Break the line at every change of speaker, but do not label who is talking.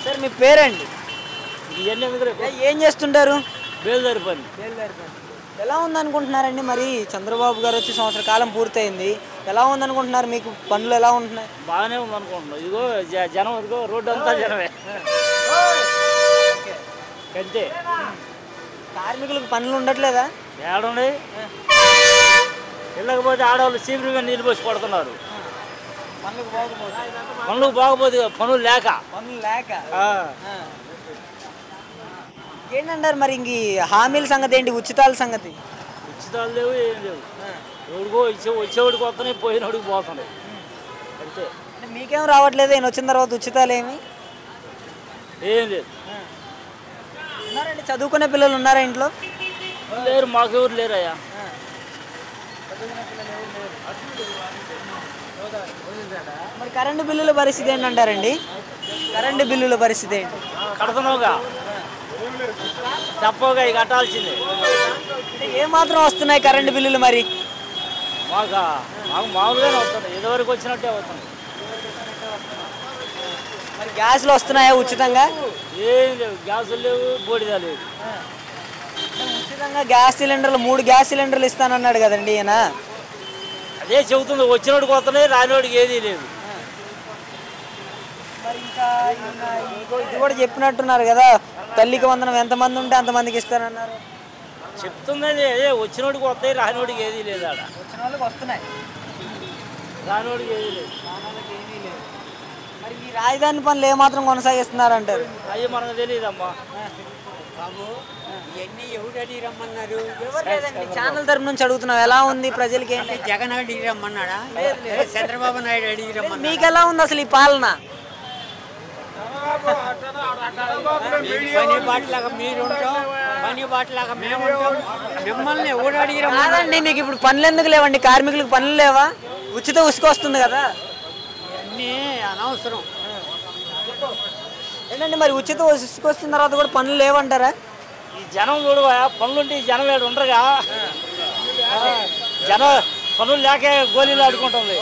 Sir మీ పేరండి? ఏం చేస్తుంటారు?
బేల్దారి పని.
ఎలా ఉందనుకుంటున్నారండి? మరి చంద్రబాబు గారు వచ్చి సంవత్సర కాలం పూర్తయింది, ఎలా ఉందనుకుంటున్నారు? మీకు పనులు ఎలా ఉంటున్నాయి?
బాగానే ఉందనుకుంటున్నాం. ఇదిగో జనం, ఇదిగో రోడ్డు అంతా జనమే. అంతే.
కార్మికులకు పనులు ఉండట్లేదా?
ఏడుండి వెళ్ళకపోతే ఆడవాళ్ళు చీపురుగా నీళ్ళు పోసి కొడుతున్నారు. పనులు బాగపోతే పనులు లేక
ఏంటంటారు మరి? ఇంక హామీల సంగతి ఏంటి? ఉచితాల సంగతి?
ఉచితాలు లేవు, ఏం లేవు. ఎవడికో వచ్చేవాడికి వస్తున్నాయి, పోయినోడికి పోతున్నాయి అంతే.
మీకేం రావట్లేదు ఈయన వచ్చిన తర్వాత ఉచితాలు ఏమి?
ఏం లేదు.
ఉన్నారండి, చదువుకునే పిల్లలు ఉన్నారా ఇంట్లో?
లేరు, మాకెవరు లేరయ్యా.
మరి కరెంటు బిల్లుల పరిస్థితి ఏంటంటారండి? కరెంటు బిల్లుల పరిస్థితి ఏంటి?
కడుతున్నావుగా, తప్పగా ఇక కట్టాల్సిందే.
ఏమాత్రం వస్తున్నాయి కరెంటు బిల్లులు మరి?
మాకు మామూలుగానే వస్తున్నాయి, ఇదివరకు వచ్చినట్టే వస్తున్నాయి.
మరి గ్యాస్లు వస్తున్నాయా ఉచితంగా?
ఏం లేవు, గ్యాసులు లేవు, బోడిదా లేవు.
ఉచితంగా గ్యాస్ సిలిండర్లు 3 గ్యాస్ సిలిండర్లు ఇస్తానన్నాడు కదండి ఈయన.
అదే చెబుతుంది, వచ్చినోడికి వస్తున్నాయి, రానివాడికి ఏదీ లేదు.
మరి ఇంకా ఇది కూడా చెప్పినట్టున్నారు కదా, తల్లికి వందనం ఎంతమంది ఉంటే అంతమందికి ఇస్తానన్నారు.
చెప్తుంది అదే, వచ్చినోడికి వస్తాయి, రానివాడికి ఏదీ లేదు. ఆడ
వచ్చిన వాళ్ళకి వస్తున్నాయి,
రానివాడికి ఏదీ లేదు.
మరి ఈ రాజధాని పనులు ఏమాత్రం కొనసాగిస్తున్నారంటారు?
అయ్యి మనకు తెలియదమ్మా.
ఇవన్నీ ఎవరు అడిగి రమ్మన్నారు?
ఛానల్ తరపు నుంచి అడుగుతున్నాం, ఎలా ఉంది ప్రజలకి? ఏంటి
జగన్ అడిగి రమ్మన్నాడా? చంద్రబాబు నాయుడు అడిగి రమ్మన్నాడు.
మీకు ఎలా ఉంది అసలు ఈ పాలన?
పని బాటలాగా మీరు ఉంటాం, పని బాటలాగా మేము ఉంటాం. మిమ్మల్ని ఎవరు అడిగి
కాదండి, మీకు ఇప్పుడు పనులు ఎందుకు లేవండి? కార్మికులకు పనులు లేవా? ఉచిత ఉసుక వస్తుంది కదా.
అన్నీ అనవసరం.
ఏంటండి మరి ఉచిత ఉసుక వచ్చిన తర్వాత కూడా పనులు లేవంటారా?
ఈ జనం చూడవా, పనులుంటే ఈ జనం ఏడు ఉండరుగా. జనం పనులు లేక గోళీలు ఆడుకుంటుంది.